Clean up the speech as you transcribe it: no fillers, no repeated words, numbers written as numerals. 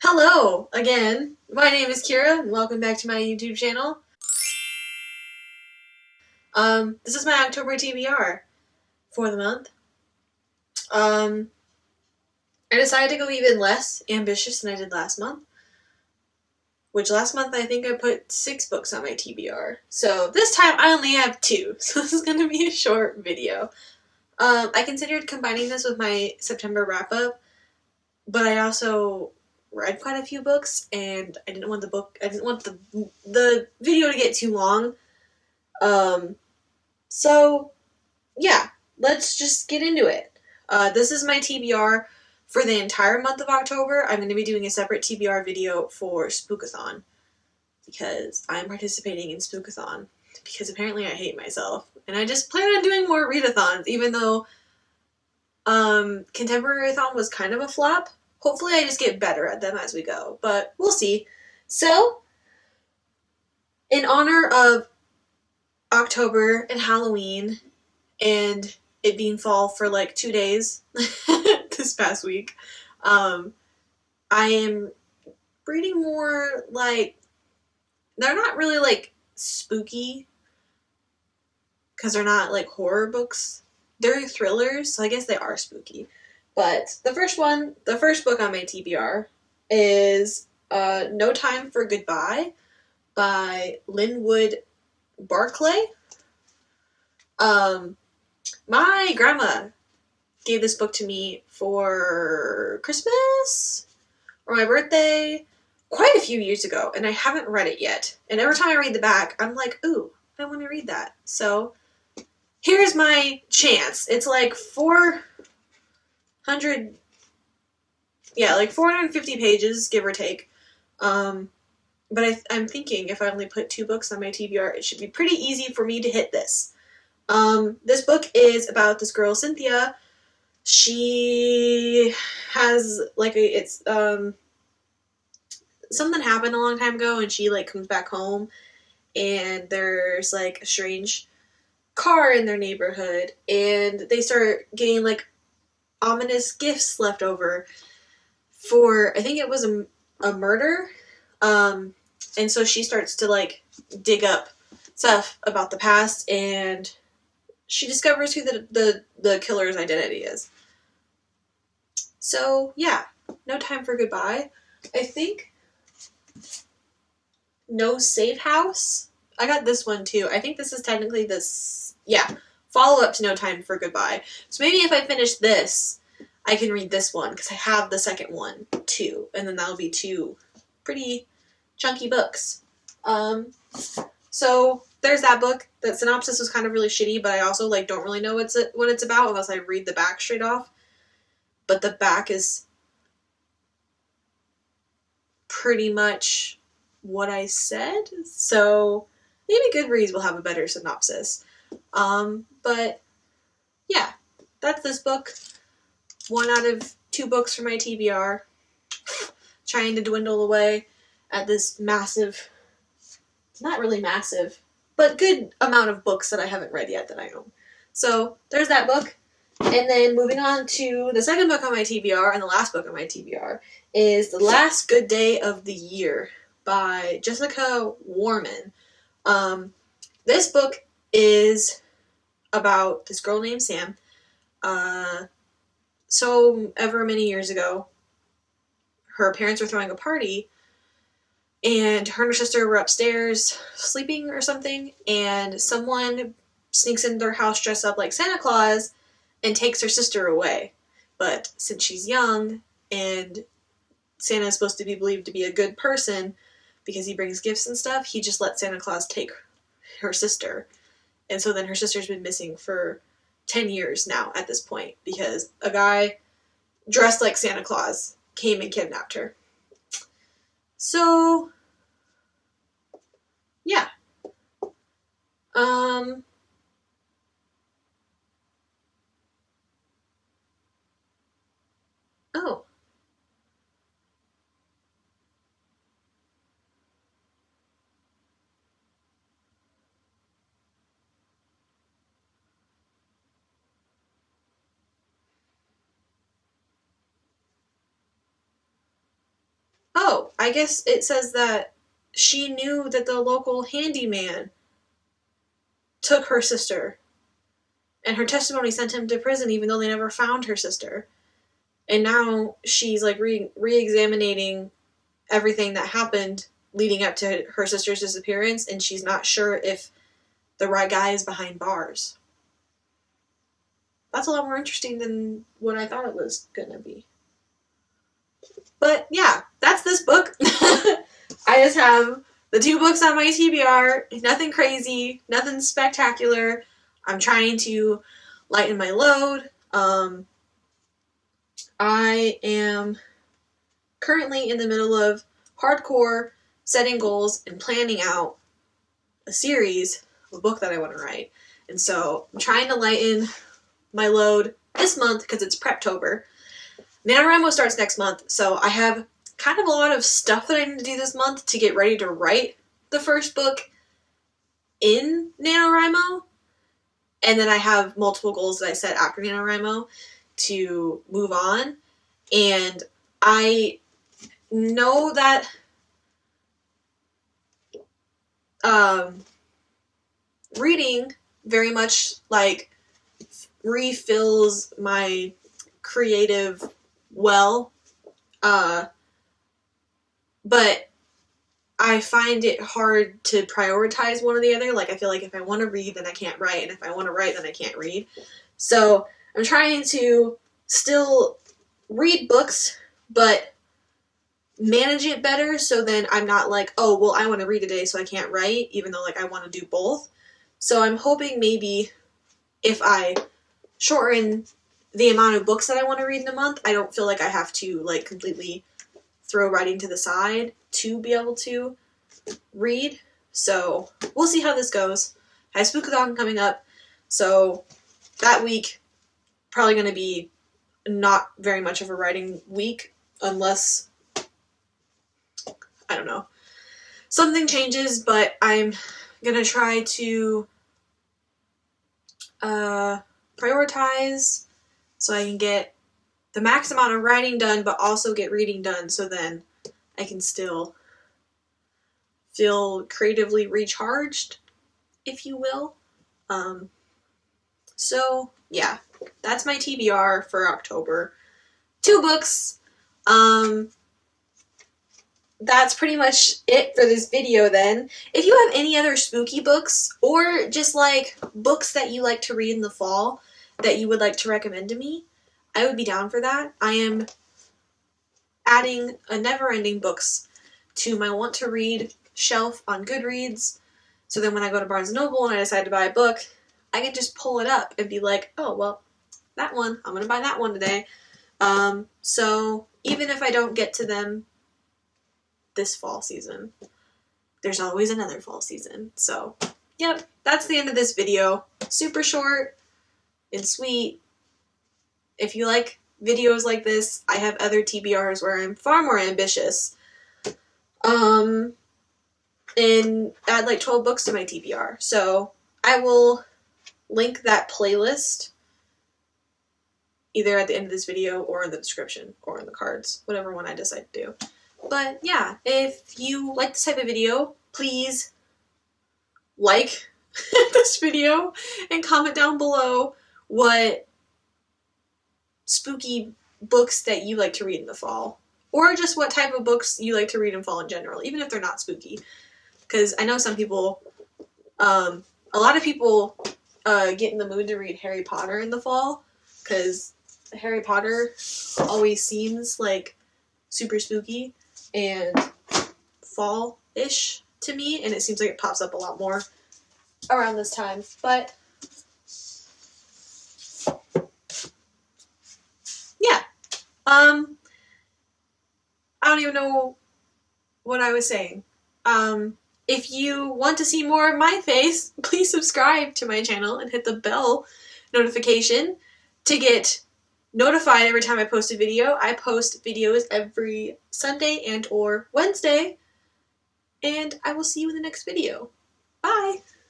Hello again. My name is Kira, and welcome back to my YouTube channel. This is my October TBR for the month. I decided to go even less ambitious than I did last month. Which last month I think I put 6 books on my TBR. So this time I only have 2. So this is going to be a short video. I considered combining this with my September wrap up, but I also read quite a few books, and I didn't want the video to get too long. So yeah, let's just get into it. This is my TBR for the entire month of October. I'm going to be doing a separate TBR video for Spookathon because I'm participating in Spookathon because apparently I hate myself, and I just plan on doing more readathons, even though Contemporary-thon was kind of a flop. Hopefully I just get better at them as we go, but we'll see. So, in honor of October and Halloween, and it being fall for like 2 days this past week, I am reading more like, they're not really like spooky, because they're not like horror books. They're thrillers, so I guess they are spooky. But the first book on my TBR is No Time for Goodbye by Linwood Barclay. My grandma gave this book to me for Christmas or my birthday quite a few years ago, and I haven't read it yet. And every time I read the back, I'm like, ooh, I want to read that. So here's my chance. It's like 450 pages, give or take. But I'm thinking if I only put 2 books on my TBR, it should be pretty easy for me to hit this. This book is about this girl, Cynthia. She has something happened a long time ago, and she like comes back home, and there's like a strange car in their neighborhood, and they start getting like ominous gifts left over for, I think it was a murder. And so she starts to like dig up stuff about the past, and she discovers who the killer's identity is. So yeah, No Time for Goodbye. I think No Safe House. I got this one too. I think this is technically follow up to No Time for Goodbye. So maybe if I finish this, I can read this one, because I have the second one too, and then that'll be 2 pretty chunky books. So there's that book. The synopsis was kind of really shitty, but I also like don't really know what it's about unless I read the back straight off. But the back is pretty much what I said, so maybe Goodreads will have a better synopsis. But yeah, that's this book. 1 out of 2 books for my TBR. Trying to dwindle away at this massive, not really massive, but good amount of books that I haven't read yet that I own. So there's that book. And then moving on to the second book on my TBR, and the last book on my TBR, is The Last Good Day of the Year by Jessica Warman. This book is about this girl named Sam. So ever many years ago, her parents were throwing a party, and her and her sister were upstairs sleeping or something, and someone sneaks into their house dressed up like Santa Claus and takes her sister away. But since she's young, and Santa is supposed to be believed to be a good person because he brings gifts and stuff, he just lets Santa Claus take her sister. And so then her sister's been missing for 10 years now at this point, because a guy dressed like Santa Claus came and kidnapped her. So, yeah. Oh. I guess it says that she knew that the local handyman took her sister, and her testimony sent him to prison even though they never found her sister. And now she's like re-examining everything that happened leading up to her sister's disappearance, and she's not sure if the right guy is behind bars. That's a lot more interesting than what I thought it was gonna be. But yeah, that's this book. I just have the 2 books on my TBR. Nothing crazy, nothing spectacular. I'm trying to lighten my load. I am currently in the middle of hardcore setting goals and planning out a series of a book that I want to write. And so I'm trying to lighten my load this month because it's Preptober. NaNoWriMo starts next month, so I have kind of a lot of stuff that I need to do this month to get ready to write the first book in NaNoWriMo. And then I have multiple goals that I set after NaNoWriMo to move on. And I know that reading very much like refills my creative well, but I find it hard to prioritize one or the other. Like, I feel like if I want to read, then I can't write, and if I want to write, then I can't read. So I'm trying to still read books, but manage it better, so then I'm not like, oh, well, I want to read today, so I can't write, even though, like, I want to do both. So I'm hoping maybe if I shorten the amount of books that I want to read in a month, I don't feel like I have to, like, completely throw writing to the side to be able to read. So we'll see how this goes. I have Spookathon coming up, so that week probably going to be not very much of a writing week unless, I don't know, something changes, but I'm going to try to prioritize so I can get the max amount of writing done, but also get reading done, so then I can still feel creatively recharged, if you will. So, yeah, that's my TBR for October. 2 books. That's pretty much it for this video then. If you have any other spooky books, or just like books that you like to read in the fall that you would like to recommend to me, I would be down for that. I am adding a never-ending books to my want to read shelf on Goodreads, so then when I go to Barnes & Noble and I decide to buy a book, I can just pull it up and be like, oh, well, that one, I'm going to buy that one today. So even if I don't get to them this fall season, there's always another fall season. So, yep, that's the end of this video. Super short and sweet. If you like videos like this, I have other TBRs where I'm far more ambitious. And add like 12 books to my TBR. So I will link that playlist either at the end of this video or in the description or in the cards, whatever one I decide to do. But yeah, if you like this type of video, please like this video and comment down below what spooky books that you like to read in the fall, or just what type of books you like to read in fall in general, even if they're not spooky. Because I know some people, a lot of people get in the mood to read Harry Potter in the fall, because Harry Potter always seems like super spooky and fall-ish to me, and it seems like it pops up a lot more around this time. But yeah, I don't even know what I was saying. If you want to see more of my face, please subscribe to my channel and hit the bell notification to get notified every time I post a video. I post videos every Sunday and or Wednesday, and I will see you in the next video. Bye!